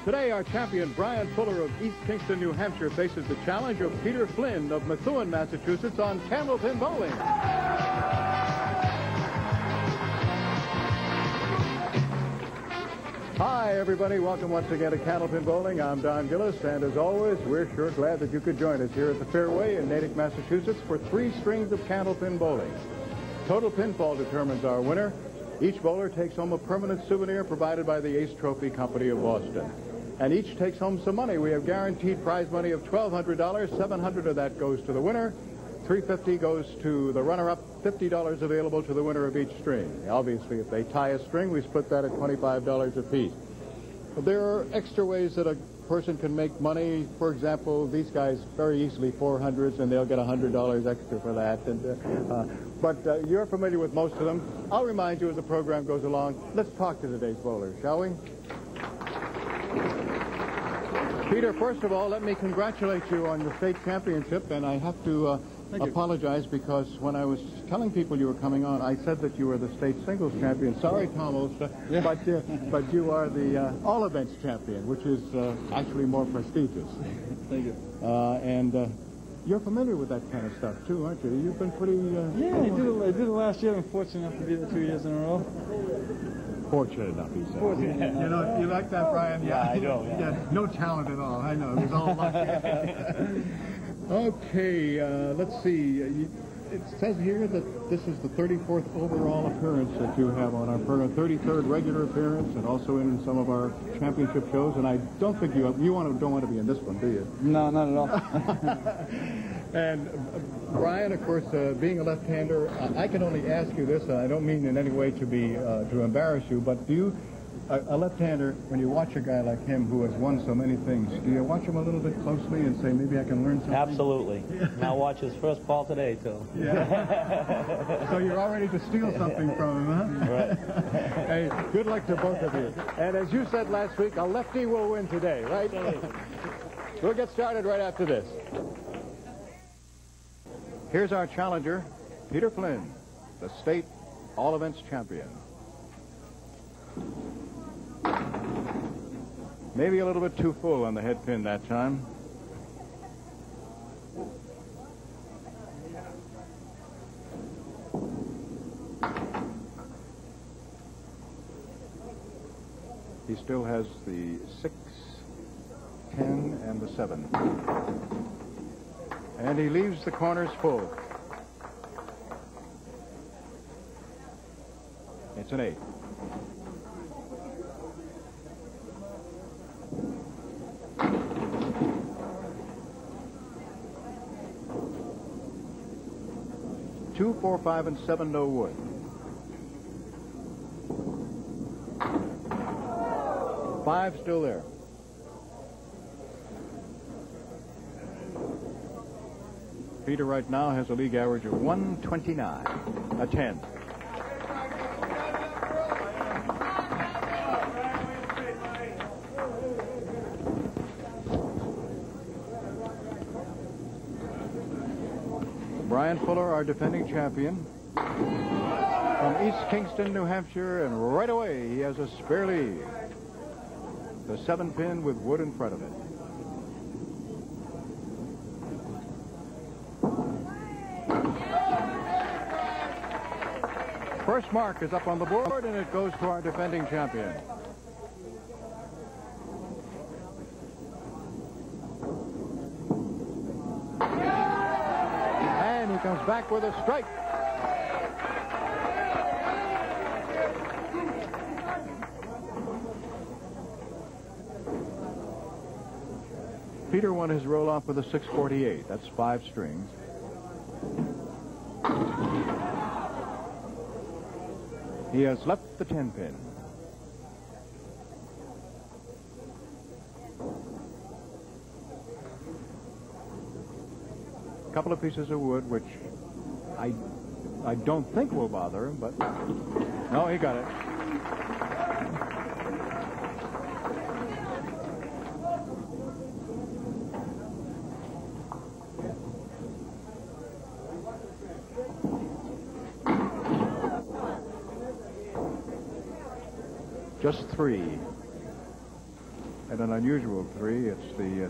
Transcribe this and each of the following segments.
Today, our champion, Brian Fuller of East Kingston, New Hampshire, faces the challenge of Peter Flynn of Methuen, Massachusetts, on Candlepin bowling. Hi, everybody. Welcome once again to Candlepin Bowling. I'm Don Gillis, and as always, we're sure glad that you could join us here at the Fairway in Natick, Massachusetts for 3 strings of Candlepin bowling. Total pinfall determines our winner. Each bowler takes home a permanent souvenir provided by the Ace Trophy Company of Boston. And each takes home some money. We have guaranteed prize money of $1,200. $700 of that goes to the winner. $350 goes to the runner-up. $50 available to the winner of each string. Obviously, if they tie a string, we split that at $25 apiece. But there are extra ways that a person can make money. For example, these guys very easily 400s, and they'll get $100 extra for that. But you're familiar with most of them. I'll remind you as the program goes along. Let's talk to today's bowler, shall we? Peter, first of all, let me congratulate you on your state championship, and I have to apologize because when I was telling people you were coming on, I said that you were the state singles champion. Sorry, Tom Olster, yeah. but you are the all events champion, which is actually more prestigious. Thank you. And you're familiar with that kind of stuff too, aren't you? You've been pretty. Yeah, I did it last year. I'm fortunate enough to be there 2 years in a row. Fortunate enough, he said. Fortunate. Yeah. You know, you like that, Brian? Yeah, I do. Yeah, no talent at all. I know. It was all luck. Okay, let's see. It says here that this is the 34th overall appearance that you have on our program, 33rd regular appearance, and also in some of our championship shows. And I don't think don't want to be in this one, do you? No, not at all. And Brian, of course, being a left-hander, I can only ask you this, and I don't mean in any way to be to embarrass you, but do you, a left-hander, when you watch a guy like him who has won so many things, do you watch him a little bit closely and say, maybe I can learn something? Absolutely. Yeah. Now watch his first ball today, too. Yeah. So you're all ready to steal something from him, huh? Right. Hey, good luck to both of you. And as you said last week, a lefty will win today, right? We'll get started right after this. Here's our challenger, Peter Flynn, the state all-events champion. Maybe a little bit too full on the head pin that time. He still has the 6, 10, and the 7. And he leaves the corners full. It's an 8. Two, 4, 5, and 7, no wood. Five still there. Peter right now has a league average of 129, a 10. Brian Fuller, our defending champion, from East Kingston, New Hampshire, and right away he has a spare lead. The 7-pin with wood in front of it. First mark is up on the board, and it goes to our defending champion. And he comes back with a strike. Peter won his roll-off with a 648. That's 5 strings. He has left the 10-pin. A couple of pieces of wood, which I don't think will bother him, but no, he got it. Just 3. and an unusual 3. It's the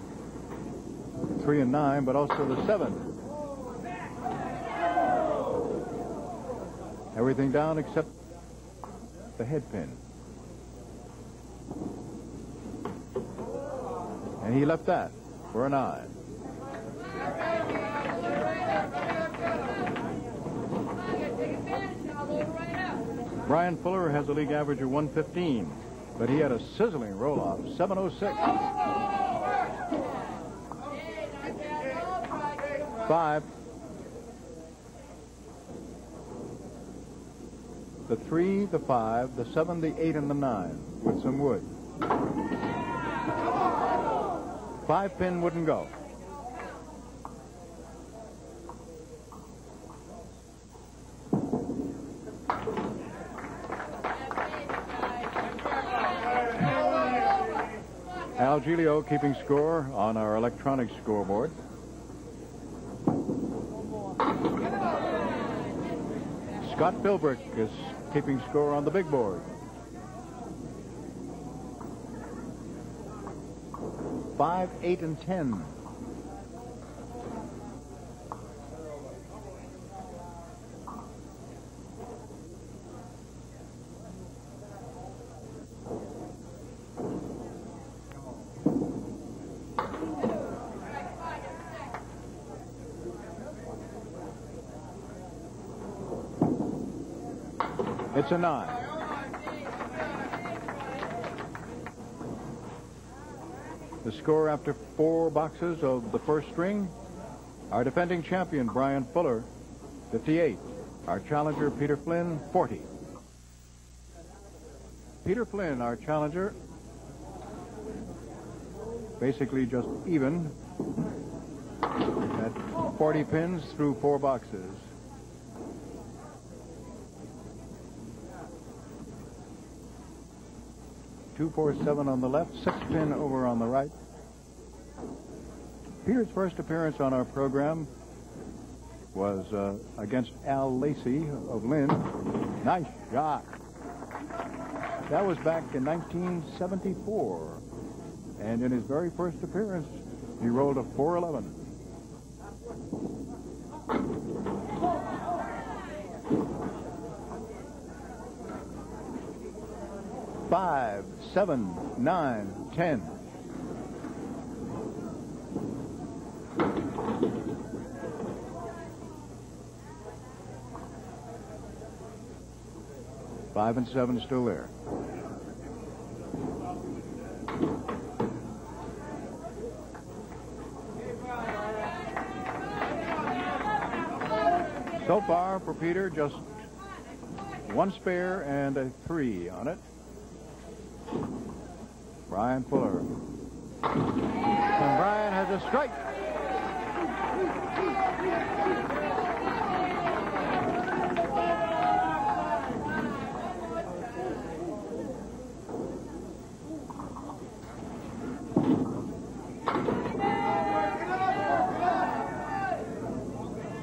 3 and 9, but also the 7. Everything down except the head pin. And he left that for a 9. Brian Fuller has a league average of 115, but he had a sizzling roll-off, 706. 5. The 3, the 5, the 7, the 8, and the 9 with some wood. 5 pin wouldn't go. Al Giglio keeping score on our electronic scoreboard. Scott Philbrick is keeping score on the big board. 5, 8, and 10. It's a 9. The score after 4 boxes of the first string, our defending champion, Brian Fuller, 58. Our challenger, Peter Flynn, 40. Peter Flynn, our challenger, basically just even at 40 pins through 4 boxes. Two, 4, 7 on the left, 6 pin over on the right. Peter's first appearance on our program was against Al Lacey of Lynn. Nice shot. That was back in 1974. And in his very first appearance, he rolled a 411. Five, 7, 9, 10. Five and 7 still there. So far for Peter, just 1 spare and a 3 on it. Brian Fuller. And Brian has a strike.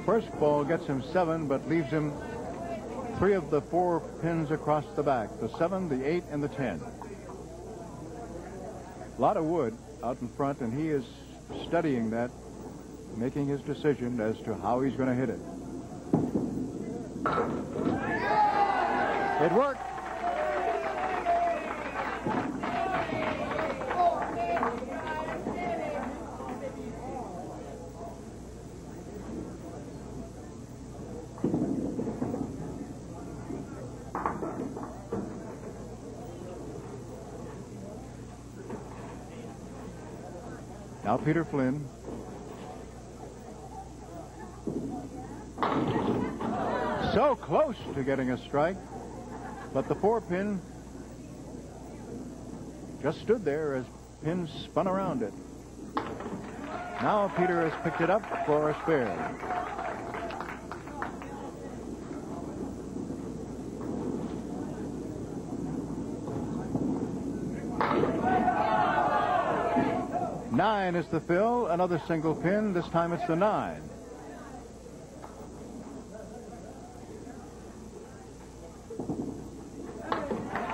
First ball gets him 7, but leaves him 3 of the 4 pins across the back. The 7, the 8, and the 10. A lot of wood out in front, and he is studying that, making his decision as to how he's going to hit it. It worked. Now Peter Flynn. So close to getting a strike, but the 4 pin just stood there as pins spun around it. Now Peter has picked it up for a spare. Nine is the fill, another single pin. This time it's the 9.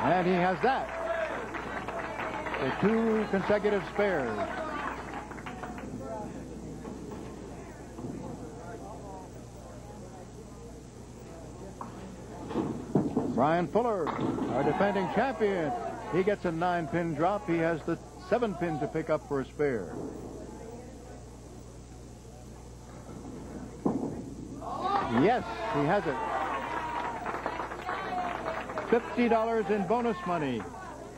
And he has that. for 2 consecutive spares. Brian Fuller, our defending champion. He gets a 9-pin drop. He has the 7 pin to pick up for a spare. Yes, he has it. $50 in bonus money.